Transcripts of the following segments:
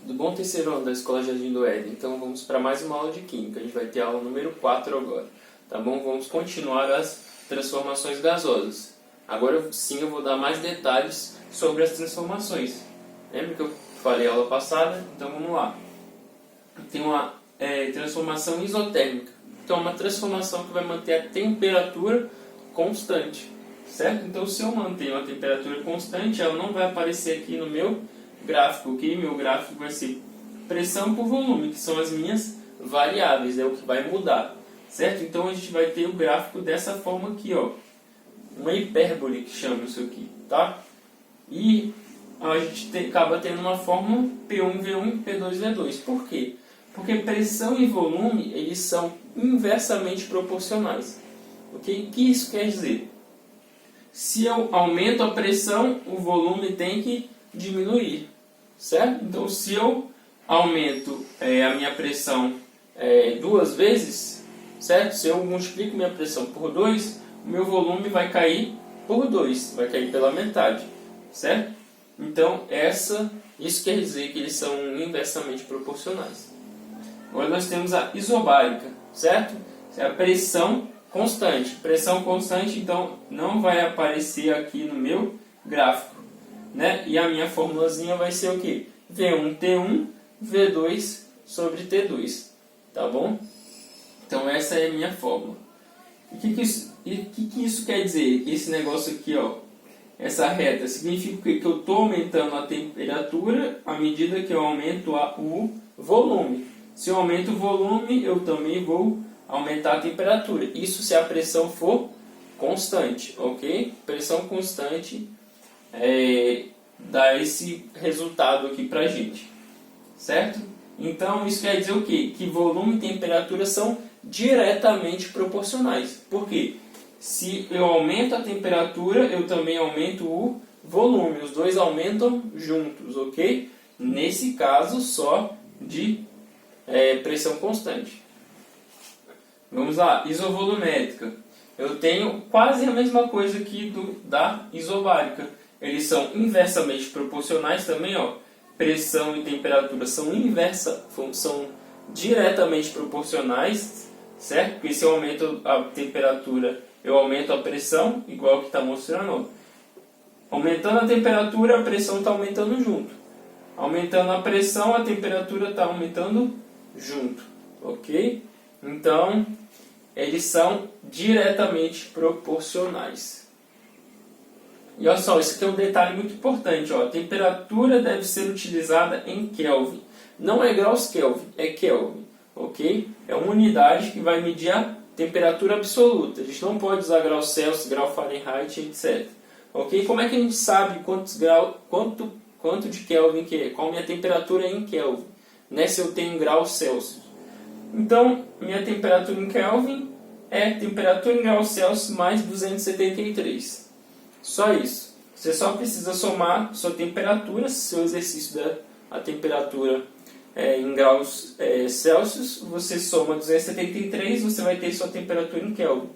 Do bom terceiro ano da Escola Jardim do Éden. Então vamos para mais uma aula de Química. A gente vai ter a aula número 4 agora. Tá bom? Vamos continuar as transformações gasosas. Agora sim eu vou dar mais detalhes sobre as transformações. Lembra que eu falei aula passada? Então vamos lá. Tem uma transformação isotérmica. Então é uma transformação que vai manter a temperatura constante. Certo? Então se eu mantenho a temperatura constante, ela não vai aparecer aqui no meu gráfico, ok? Meu gráfico vai ser pressão por volume, que são as minhas variáveis, é o que vai mudar, certo? Então a gente vai ter o gráfico dessa forma aqui, ó, uma hipérbole que chama isso aqui, tá? E a gente acaba tendo uma fórmula P1V1 P2V2. Por quê? Porque pressão e volume eles são inversamente proporcionais, ok? O que isso quer dizer? Se eu aumento a pressão, o volume tem que diminuir, certo? Então, se eu aumento a minha pressão duas vezes, certo? Se eu multiplico minha pressão por 2, o meu volume vai cair por 2, vai cair pela metade, certo? Então, isso quer dizer que eles são inversamente proporcionais. Agora nós temos a isobárica, certo? É a pressão constante. Pressão constante, então, não vai aparecer aqui no meu gráfico, né? E a minha formulazinha vai ser o quê? V1T1, V2 sobre T2, tá bom? Então essa é a minha fórmula. O que que isso quer dizer? Esse negócio aqui, ó, essa reta, significa que eu estou aumentando a temperatura à medida que eu aumento o volume. Se eu aumento o volume, eu também vou aumentar a temperatura. Isso se a pressão for constante, ok? Pressão constante dá esse resultado aqui pra gente, certo? Então isso quer dizer o quê? Que volume e temperatura são diretamente proporcionais. Por quê? Se eu aumento a temperatura, eu também aumento o volume. Os dois aumentam juntos, ok? Nesse caso só de pressão constante. Vamos lá, isovolumétrica. Eu tenho quase a mesma coisa aqui da isobárica. Eles são inversamente proporcionais também, ó. Pressão e temperatura são diretamente proporcionais, certo? Porque se eu aumento a temperatura, eu aumento a pressão, igual que está mostrando, ó. Aumentando a temperatura, a pressão está aumentando junto. Aumentando a pressão, a temperatura está aumentando junto, ok? Então, eles são diretamente proporcionais. E olha só, isso aqui é um detalhe muito importante. Ó. A temperatura deve ser utilizada em Kelvin. Não é graus Kelvin, é Kelvin. Ok? É uma unidade que vai medir a temperatura absoluta. A gente não pode usar grau Celsius, grau Fahrenheit, etc. Ok? Como é que a gente sabe quanto de Kelvin que é? Qual a minha temperatura em Kelvin? Né? Se eu tenho grau Celsius. Então, minha temperatura em Kelvin é temperatura em graus Celsius mais 273. Só isso. Você só precisa somar sua temperatura, seu exercício da temperatura em graus Celsius. Você soma 273, você vai ter sua temperatura em Kelvin.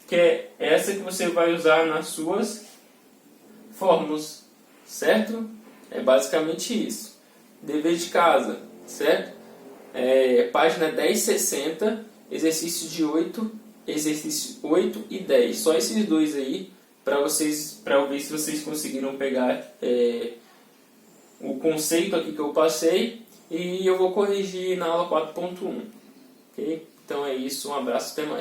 Que é essa que você vai usar nas suas fórmulas, certo? É basicamente isso. Dever de casa, certo? Página 1060, exercício de 8 e 10. Só esses dois aí para eu ver se vocês conseguiram pegar o conceito aqui que eu passei, e eu vou corrigir na aula 4.1. Ok? Então é isso, um abraço, até mais.